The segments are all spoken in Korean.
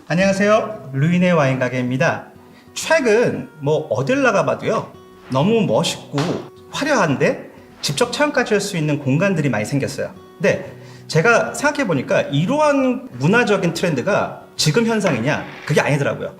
안녕하세요. 루인의 와인 가게입니다. 최근 어딜 나가봐도요, 너무 멋있고 화려한데 직접 체험까지 할 수 있는 공간들이 많이 생겼어요. 근데 제가 생각해보니까 이러한 문화적인 트렌드가 지금 현상이냐? 그게 아니더라고요.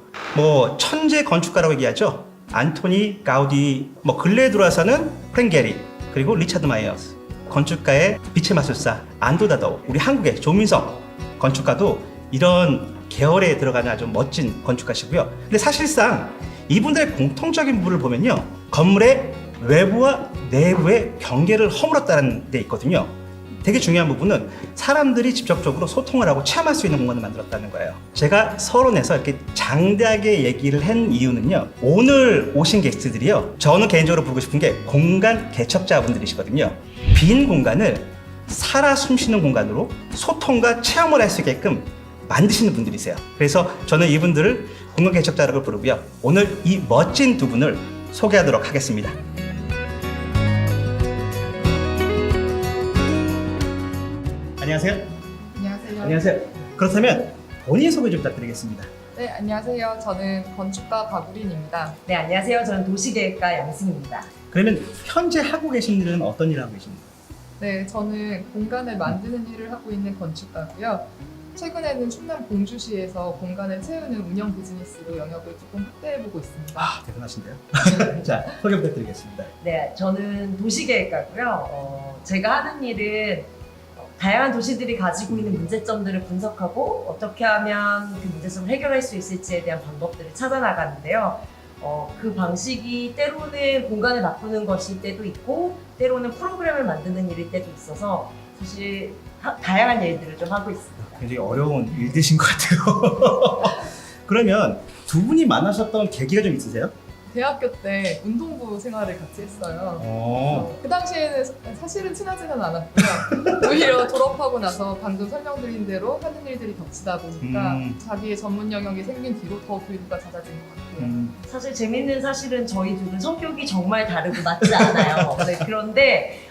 천재 건축가라고 얘기하죠. 안토니 가우디, 근래에 들어와서는 프랭 게리, 그리고 리차드 마이어스. 건축가의 빛의 마술사 안도 다도, 우리 한국의 조민석 건축가도 이런 계열에 들어가는 아주 멋진 건축가시고요. 근데 사실상 이분들의 공통적인 부분을 보면요, 건물의 외부와 내부의 경계를 허물었다는 데 있거든요. 되게 중요한 부분은 사람들이 직접적으로 소통을 하고 체험할 수 있는 공간을 만들었다는 거예요. 제가 서론에서 이렇게 장대하게 얘기를 한 이유는요, 오늘 오신 게스트들이요, 저는 개인적으로 부르고 싶은 게 공간 개척자분들이시거든요. 빈 공간을 살아 숨쉬는 공간으로 소통과 체험을 할 수 있게끔 만드시는 분들이세요. 그래서 저는 이분들을 공간 개척자라고 부르고요. 오늘 이 멋진 두 분을 소개하도록 하겠습니다. 안녕하세요. 안녕하세요. 안녕하세요. 그렇다면 본인 소개 좀 부탁드리겠습니다. 네, 안녕하세요. 저는 건축가 박우린입니다. 네, 안녕하세요. 저는 도시계획가 양승입니다. 그러면 현재 하고 계신 일은 어떤 일을 하고 계십니까? 네, 저는 공간을 만드는 일을 하고 있는 건축가고요. 최근에는 충남 공주시에서 공간을 채우는 운영 비즈니스로 영역을 조금 확대해보고 있습니다. 대단하신데요? 자, 소개 부탁드리겠습니다. 네, 저는 도시계획가고요. 제가 하는 일은 다양한 도시들이 가지고 있는 문제점들을 분석하고 어떻게 하면 그 문제점을 해결할 수 있을지에 대한 방법들을 찾아나가는데요. 그 방식이 때로는 공간을 바꾸는 것일 때도 있고 때로는 프로그램을 만드는 일일 때도 있어서 사실 다양한 일들을 좀 하고 있습니다. 굉장히 어려운 일드신 것 같아요. 그러면 두 분이 만나셨던 계기가 좀 있으세요? 대학교 때 운동부 생활을 같이 했어요. 그 당시에는 사실은 친하지는 않았고요. 오히려 졸업하고 나서 방금 설명드린 대로 하는 일들이 겹치다 보니까 자기의 전문 영역이 생긴 뒤로 더 교류가 잦아진 것 같아요. 사실 재밌는 사실은 저희 둘은 성격이 정말 다르고 맞지 않아요. 네, 그런데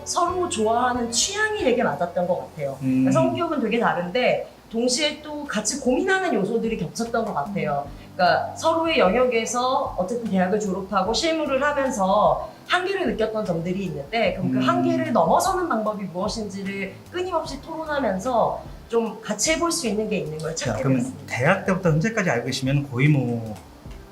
서로 좋아하는 취향이 되게 맞았던 것 같아요. 그러니까 성격은 되게 다른데 동시에 또 같이 고민하는 요소들이 겹쳤던 것 같아요. 그러니까 서로의 영역에서 어쨌든 대학을 졸업하고 실무를 하면서 한계를 느꼈던 점들이 있는데 그럼 그 한계를 넘어서는 방법이 무엇인지를 끊임없이 토론하면아 좀 같이 해볼 수 있는 게 있는 걸 찾게 그러면 됐습니다. 대학 때부터 현재까지 알고 계시면 거의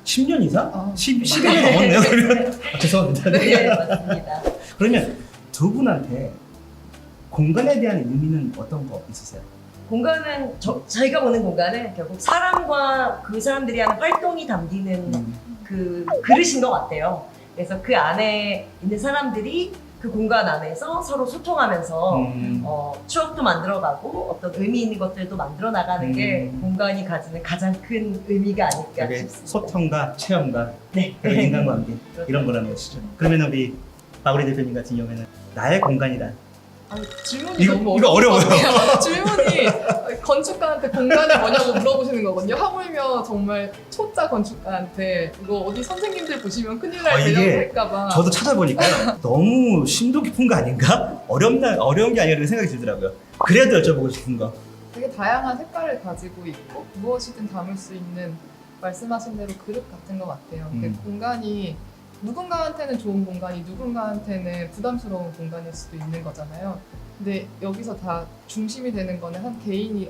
10년 이상? 10년 넘었네요. 그러면 죄송합니다. 네, 맞습니다. 그러면 두 분한테 공간에 대한 의미는 어떤 거 있으세요? 공간은 저희가 보는 공간은 결국 사람과 그 사람들이 하는 활동이 담기는 그 그릇인 것 같아요. 그래서 그 안에 있는 사람들이 그 공간 안에서 서로 소통하면서 추억도 만들어가고 어떤 의미 있는 것들도 만들어 나가는 게 공간이 가지는 가장 큰 의미가 아닐까 싶습니다. 소통과 체험과 네. 그리고 인간관계 이런 거라는 것이죠. 그러면 우리 박우리 대표님 같은 경우에는 나의 공간이란? 질문이 너무 이거 어려워요. 질문이 건축가한테 공간이 뭐냐고 물어보시는 거거든요. 하물며 정말 초짜 건축가한테 이거 어디 선생님들 보시면 큰일 날 대답을 이게 할까봐. 저도 찾아보니까 너무 심도 깊은 거 아닌가? 어려운 게 아니라 그런 생각이 들더라고요. 그래도 여쭤보고 싶은 거. 되게 다양한 색깔을 가지고 있고 무엇이든 담을 수 있는 말씀하신 대로 그릇 같은 것 같아요. 공간이 누군가한테는 좋은 공간이 누군가한테는 부담스러운 공간일 수도 있는 거잖아요. 근데 여기서 다 중심이 되는 거는 한 개인이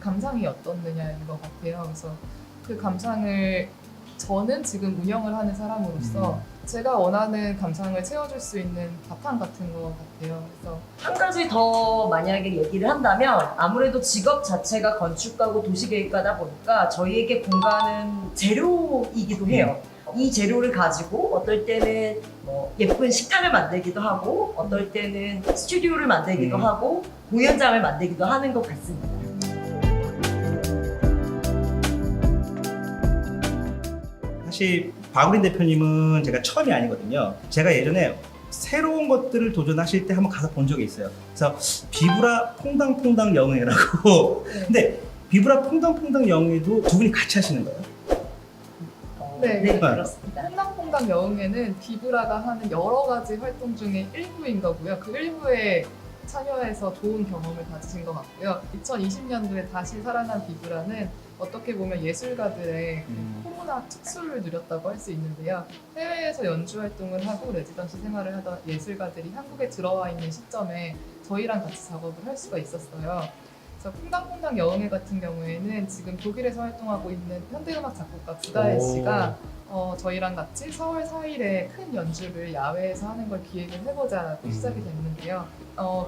감상이 어떻느냐인 것 같아요. 그래서 그 감상을 저는 지금 운영을 하는 사람으로서 제가 원하는 감상을 채워줄 수 있는 바탕 같은 것 같아요. 그래서 한 가지 더 만약에 얘기를 한다면 아무래도 직업 자체가 건축가고 도시계획가다 보니까 저희에게 공간은 재료이기도 해요. 이 재료를 가지고 어떨 때는 예쁜 식탁을 만들기도 하고 어떨 때는 스튜디오를 만들기도 하고 공연장을 만들기도 하는 것 같습니다. 사실 박우린 대표님은 제가 처음이 아니거든요. 제가 예전에 새로운 것들을 도전하실 때 한번 가서 본 적이 있어요. 그래서 비브라 퐁당퐁당 영예라고. 근데 비브라 퐁당퐁당 영예도 두 분이 같이 하시는 거예요? 네, 네, 네. 그렇습니다. 퐁당퐁당 여흥에는 비브라가 하는 여러 가지 활동 중에 일부인 거고요. 그 일부에 참여해서 좋은 경험을 가지신 것 같고요. 2020년도에 다시 살아난 비브라는 어떻게 보면 예술가들의 그 코로나 특수를 누렸다고 할 수 있는데요. 해외에서 연주 활동을 하고 레지던시 생활을 하던 예술가들이 한국에 들어와 있는 시점에 저희랑 같이 작업을 할 수가 있었어요. 그래서 퐁당퐁당 여흥회 같은 경우에는 지금 독일에서 활동하고 있는 현대음악 작곡가 부다엘 씨가 저희랑 같이 4월 4일에 큰 연주를 야외에서 하는 걸 기획을 해보자고 시작이 됐는데요.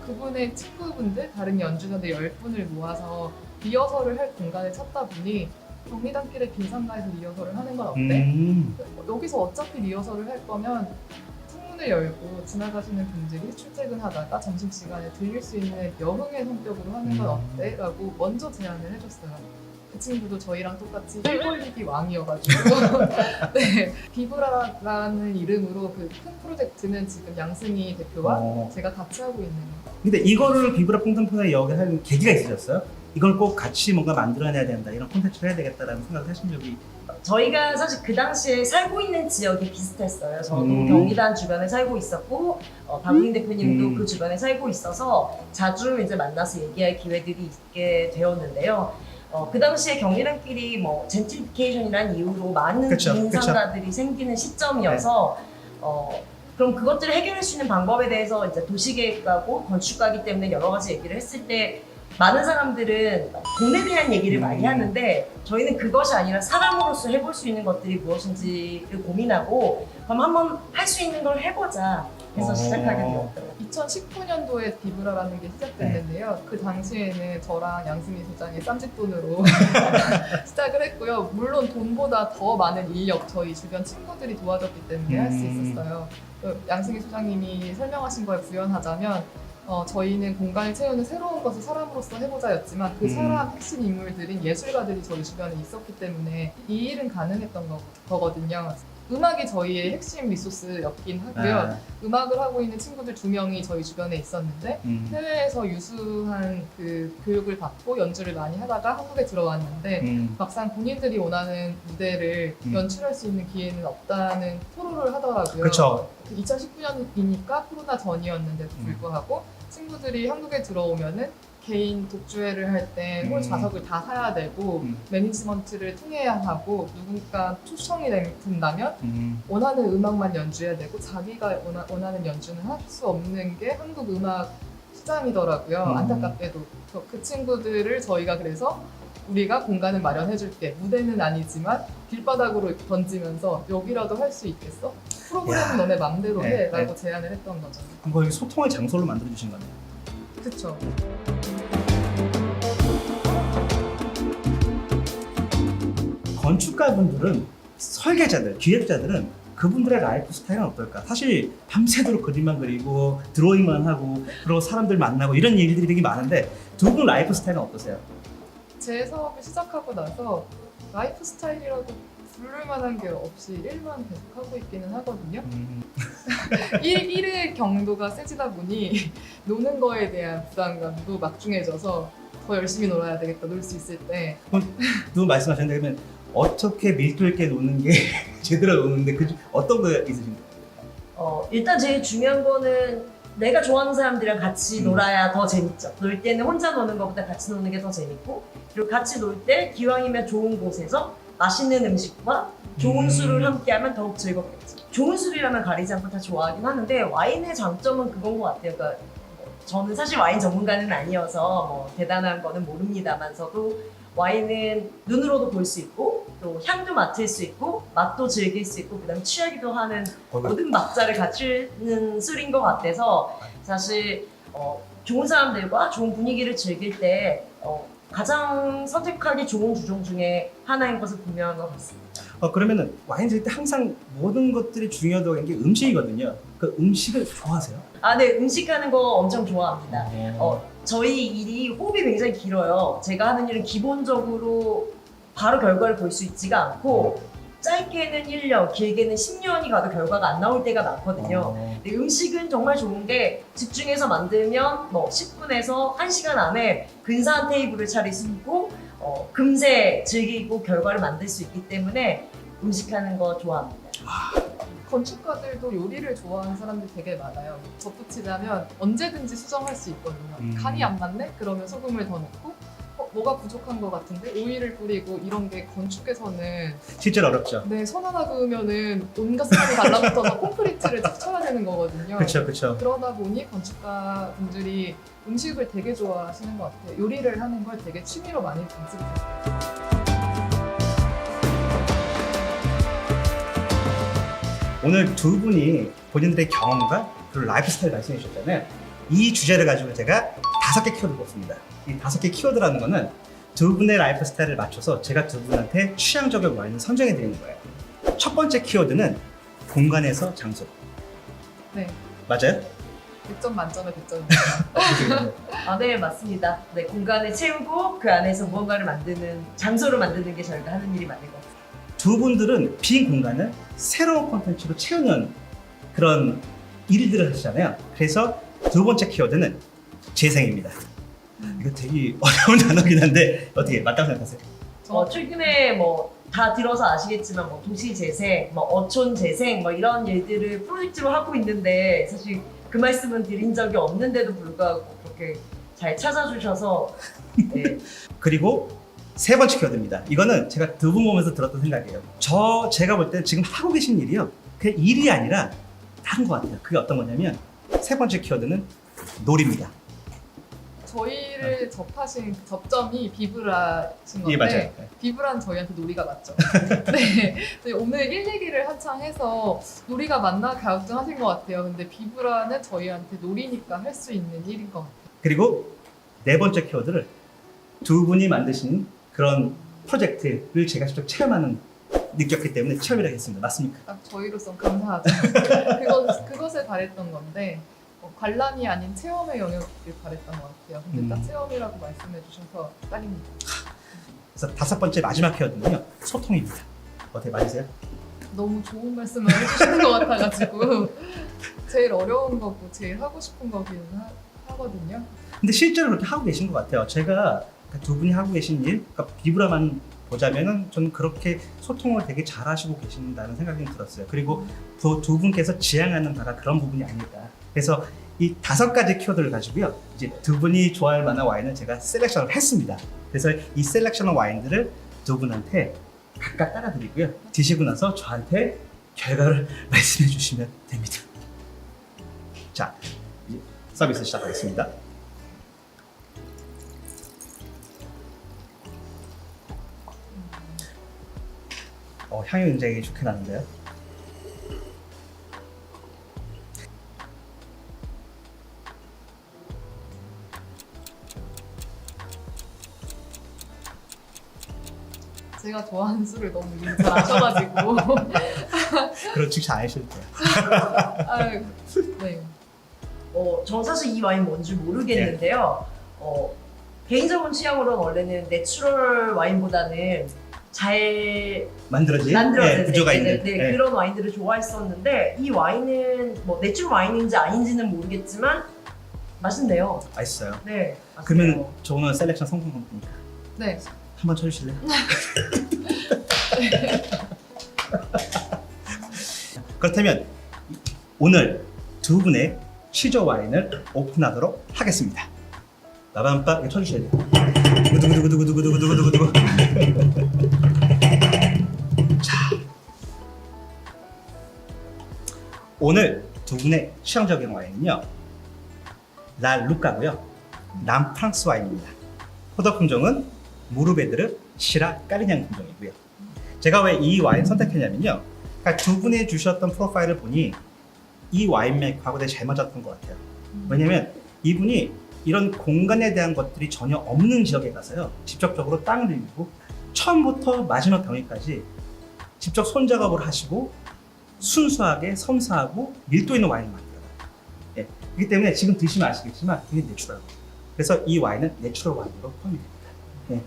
그분의 친구분들, 다른 연주자들 10분을 모아서 리허설을 할 공간을 찾다 보니 경리단길에 빈 상가에서 리허설을 하는 건 어때? 여기서 어차피 리허설을 할 거면 창문을 열고 지나가시는 분들이 출퇴근하다가 점심시간에 들릴 수 있는 여흥의 성격으로 하는 건 어때? 라고 먼저 제안을 해줬어요. 그 친구도 저희랑 똑같이 힐 벌리기 왕이어가지고 네, 비브라라는 이름으로 그 큰 프로젝트는 지금 양승희 대표와 제가 같이 하고 있는. 근데 이거를 비브라 퐁당퐁당 여기 하는 계기가 있으셨어요? 이걸 꼭 같이 뭔가 만들어내야 된다, 이런 콘텐츠를 해야 되겠다라는 생각을 하신 적이. 저희가 사실 그 당시에 살고 있는 지역이 비슷했어요. 저도 음. 경기단 주변에 살고 있었고 박우인 대표님도 그 주변에 살고 있어서 자주 이제 만나서 얘기할 기회들이 있게 되었는데요. 그 당시에 경리단길이 뭐 젠트리피케이션이라는 이유로 많은 그쵸, 빈 그쵸. 상가들이 생기는 시점이어서 그럼 그것들을 해결할 수 있는 방법에 대해서 이제 도시계획가고 건축가기 때문에 여러 가지 얘기를 했을 때 많은 사람들은 돈에 대한 얘기를 많이 하는데 저희는 그것이 아니라 사람으로서 해볼 수 있는 것들이 무엇인지를 고민하고 그럼 한번 할 수 있는 걸 해보자 해서 시작하게 되었더라고요. 2019년도에 비브라라는 게 시작됐는데요. 그 당시에는 저랑 양승희 소장의 쌈짓돈으로 시작을 했고요. 물론 돈보다 더 많은 인력, 저희 주변 친구들이 도와줬기 때문에 할 수 있었어요. 양승희 소장님이 설명하신 거에 구현하자면 저희는 공간을 채우는 새로운 것을 사람으로서 해보자였지만 그 사람 핵심 인물들인 예술가들이 저희 주변에 있었기 때문에 이 일은 가능했던 거거든요. 음악이 저희의 핵심 리소스였긴 하고요. 음악을 하고 있는 친구들 2명이 저희 주변에 있었는데 해외에서 유수한 그 교육을 받고 연주를 많이 하다가 한국에 들어왔는데 막상 본인들이 원하는 무대를 연출할 수 있는 기회는 없다는 토로를 하더라고요. 그쵸. 2019년이니까 코로나 전이었는데도 불구하고 친구들이 한국에 들어오면은 개인 독주회를 할 때 홀 좌석을 다 사야 되고 매니지먼트를 통해야 하고 누군가 초청이 된다면 원하는 음악만 연주해야 되고 자기가 원하는 연주는 할 수 없는 게 한국 음악 시장이더라고요. 안타깝게도 그 친구들을 저희가 그래서 우리가 공간을 마련해 줄게, 무대는 아니지만 길바닥으로 던지면서 여기라도 할 수 있겠어? 프로그램은 너네 맘대로 네, 해 네. 라고 제안을 했던 거죠. 거의 소통의 장소로 만들어주신 거네요. 그쵸. 건축가분들은, 설계자들, 기획자들은 그분들의 라이프 스타일은 어떨까? 사실 밤새도록 그림만 그리고 드로잉만 하고 그리고 사람들 만나고 이런 얘기들이 되게 많은데 두 분 라이프 스타일은 어떠세요? 제 사업을 시작하고 나서 라이프 스타일이라고 부를 만한 게 없이 일만 계속 하고 있기는 하거든요. 일의 경도가 세지다 보니 노는 거에 대한 부담감도 막중해져서 더 열심히 놀아야 되겠다, 놀 수 있을 때. 두 분 말씀하셨는데 그러면 어떻게 밀도 있게 노는 게 제대로 노는데 어떤 거 있으신가요? 일단 제일 중요한 거는 내가 좋아하는 사람들이랑 같이 놀아야 더 재밌죠. 놀 때는 혼자 노는 것보다 같이 노는 게 더 재밌고 그리고 같이 놀 때 기왕이면 좋은 곳에서 맛있는 음식과 좋은 술을 함께 하면 더욱 즐겁겠죠. 좋은 술이라면 가리지 않고 다 좋아하긴 하는데 와인의 장점은 그건 것 같아요. 그러니까 저는 사실 와인 전문가는 아니어서 뭐 대단한 거는 모릅니다만서도 와인은 눈으로도 볼 수 있고 또 향도 맡을 수 있고 맛도 즐길 수 있고 그다음 취하기도 하는 모든 막자를 갖추는 술인 것 같아서 사실 좋은 사람들과 좋은 분위기를 즐길 때 가장 선택하기 좋은 주종 중에 하나인 것은 분명한 것 같습니다. 그러면은 와인 들 때 항상 모든 것들이 중요하다고 하는 게 음식이거든요. 그 음식을 좋아하세요? 네, 음식하는 거 엄청 좋아합니다. 저희 일이 호흡이 굉장히 길어요. 제가 하는 일은 기본적으로 바로 결과를 볼 수 있지가 않고 짧게는 1년, 길게는 10년이 가도 결과가 안 나올 때가 많거든요. 근데 음식은 정말 좋은 게 집중해서 만들면 뭐 10분에서 1시간 안에 근사한 테이블을 차릴 수 있고 금세 즐기고 결과를 만들 수 있기 때문에 음식하는 거 좋아합니다. 건축가들도 요리를 좋아하는 사람들이 되게 많아요. 덧붙이자면 언제든지 수정할 수 있거든요. 간이 안 맞네? 그러면 소금을 더 넣고 뭐가 부족한 것 같은데 오일을 뿌리고 이런 게 건축에서는 실제로 어렵죠. 네, 손 하나 그으면은 온갖 사람이 달라붙어서 콘크리트를 탁 쳐야 되는 거거든요. 그렇죠. 그러다 보니 건축가 분들이 음식을 되게 좋아하시는 것 같아요. 요리를 하는 걸 되게 취미로 많이 가지고 오늘 두 분이 본인들의 경험과 그리고 라이프 스타일 말씀해 주셨잖아요. 이 주제를 가지고 제가 5개 키워드 뽑습니다. 이 5개 키워드라는 거는 두 분의 라이프 스타일을 맞춰서 제가 두 분한테 취향적인 와인을 선정해 드리는 거예요. 첫 번째 키워드는 공간에서 장소. 네, 맞아요? 100점 만점에 100점입니다. 아, 네, 맞습니다. 네, 공간을 채우고 그 안에서 무언가를 장소를 만드는 게 저희가 하는 일이 맞는 것 같아요. 두 분들은 빈 공간을 새로운 콘텐츠로 채우는 그런 일들을 하시잖아요. 그래서 두 번째 키워드는 재생입니다. 이거 되게 어려운 단어긴 한데 어떻게 맞다고 생각하세요? 최근에 다 들어서 아시겠지만 도시 재생, 어촌 재생 이런 일들을 프로젝트로 하고 있는데 사실 그 말씀은 드린 적이 없는데도 불구하고 그렇게 잘 찾아주셔서 네. 그리고 세 번째 키워드입니다. 이거는 제가 두 분 보면서 들었던 생각이에요. 제가 볼 때 지금 하고 계신 일이요. 그냥 일이 아니라 다른 것 같아요. 그게 어떤 거냐면 세 번째 키워드는 놀이입니다. 저희를 접하신 그 접점이 비브라신 건데 예, 맞아요. 비브라는 저희한테 놀이가 맞죠. 네. 저희 오늘 1, 2기를 한창 해서 놀이가 맞나 갸우뚱하신 것 같아요. 근데 비브라는 저희한테 놀이니까 할 수 있는 일인 것 같아요. 그리고 네 번째 키워드를 두 분이 만드신 그런 프로젝트를 제가 직접 느꼈기 때문에 체험이라고 했습니다. 맞습니까? 딱 저희로선 감사하죠. 그것을 바랬던 건데 관람이 아닌 체험의 영역을 바랬던 것 같아요. 근데 딱 체험이라고 말씀해 주셔서 딱입니다. 그래서 다섯 번째 마지막 키워드는요. 소통입니다. 어떻게 맞으세요? 너무 좋은 말씀을 해주시는 것 같아가지고 제일 어려운 거고 제일 하고 싶은 거기는 하거든요. 근데 실제로 그렇게 하고 계신 것 같아요. 제가 두 분이 하고 계신 일, 그러니까 비브라만 보자면은 저는 그렇게 소통을 되게 잘하시고 계신다는 생각이 들었어요. 그리고 두 분께서 지향하는 바가 그런 부분이 아닐까. 그래서 이 5가지 키워드를 가지고요. 이제 두 분이 좋아할 만한 와인을 제가 셀렉션을 했습니다. 그래서 이 셀렉션한 와인들을 두 분한테 각각 따라드리고요. 드시고 나서 저한테 결과를 말씀해 주시면 됩니다. 자, 이제 서비스 시작하겠습니다. 향이 굉장히 좋게 나는데요. 제가 좋아하는 술을 너무 이미 잘 아셔가지고 그런 칭찬 안 해주셔도 돼요. 아유, 네. 저 사실 이 와인 뭔지 모르겠는데요. 개인적인 취향으로는 원래는 내추럴 와인보다는 잘 만들어진 구조가 있는 그런 와인들을 좋아했었는데 이 와인은 내추럴 와인인지 아닌지는 모르겠지만 맛있네요. 맛있어요. 네. 그러면 저 오늘 셀렉션 성공한 거니까 네. 한번 쳐주실래요? 그렇다면 오늘 두 분의 시저 와인을 오픈하도록 하겠습니다. 나밤빠 이거 쳐주셔야 돼요. 두구두구두구두구두구두구두구두구. 자, 오늘 두 분의 취향적인 와인은요, 라 루카고요, 남프랑스 와인입니다. 포도 품종은 무르베드르 시라 까리냥 품종이고요. 제가 왜 이 와인 선택했냐면요, 그러니까 두 분이 주셨던 프로파일을 보니 이 와인 맥하고 되게 잘 맞았던 것 같아요. 왜냐면 이분이 이런 공간에 대한 것들이 전혀 없는 지역에 가서요, 직접적으로 땅을 들이고 처음부터 마지막 병에까지 직접 손작업을 하시고 순수하게 섬세하고 밀도 있는 와인을 만들어요. 예, 그렇기 때문에 지금 드시면 아시겠지만 되게 내추럴해요. 그래서 이 와인은 내추럴 와인으로 포함이 됩니다. 예.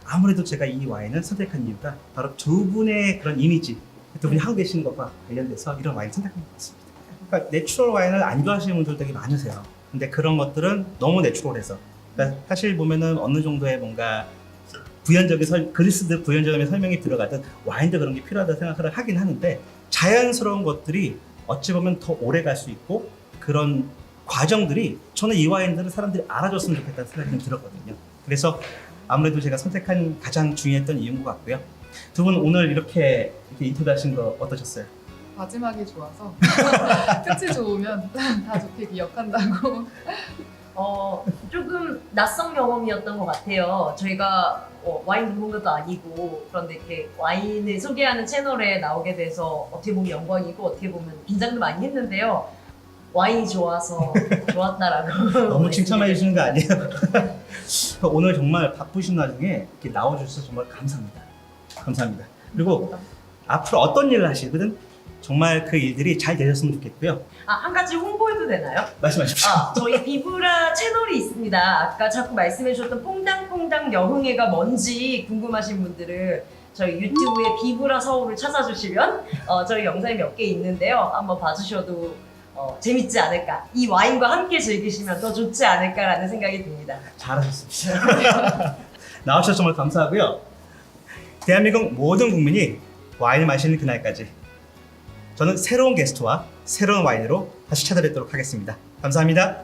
아무래도 제가 이 와인을 선택한 이유가 바로 두 분의 그런 이미지, 두 분이 하고 계시는 것과 관련돼서 이런 와인을 선택한 것 같습니다. 그러니까 내추럴 와인을 안 좋아하시는 분들 되게 많으세요. 근데 그런 것들은 너무 내추럴해서, 그러니까 사실 보면은 어느 정도의 뭔가 그리스드 부연적인 설명이 들어가듯 와인도 그런 게 필요하다고 생각을 하긴 하는데 자연스러운 것들이 어찌 보면 더 오래 갈 수 있고 그런 과정들이 저는 이 와인들을 사람들이 알아줬으면 좋겠다는 생각이 좀 들었거든요. 그래서 아무래도 제가 선택한 가장 중요했던 이유인 것 같고요. 두 분 오늘 이렇게 인터뷰하신 거 어떠셨어요? 마지막이 좋아서 끝이 좋으면 다 좋게 기억한다고. 조금 낯선 경험이었던 것 같아요. 저희가 와인 전문가도 아니고 그런데 이렇게 와인을 소개하는 채널에 나오게 돼서 어떻게 보면 영광이고 어떻게 보면 긴장도 많이 했는데요. 와인이 좋아서 좋았다라고. 너무 칭찬해 주시는 거 아니에요? 오늘 정말 바쁘신 와중에 이렇게 나와주셔서 정말 감사합니다. 감사합니다. 그리고 앞으로 어떤 일을 하시든 정말 그 일들이 잘 되셨으면 좋겠고요. 한 가지 홍보해도 되나요? 말씀하십시오. 저희 비브라 채널이 있습니다. 아까 자꾸 말씀해 주셨던 퐁당퐁당 여흥회가 뭔지 궁금하신 분들은 저희 유튜브에 비브라 서울을 찾아주시면 저희 영상이 몇 개 있는데요. 한번 봐주셔도 재밌지 않을까. 이 와인과 함께 즐기시면 더 좋지 않을까라는 생각이 듭니다. 잘하셨습니다. 나와주셔서 정말 감사하고요. 대한민국 모든 국민이 와인을 마시는 그날까지 저는 새로운 게스트와 새로운 와인으로 다시 찾아뵙도록 하겠습니다. 감사합니다.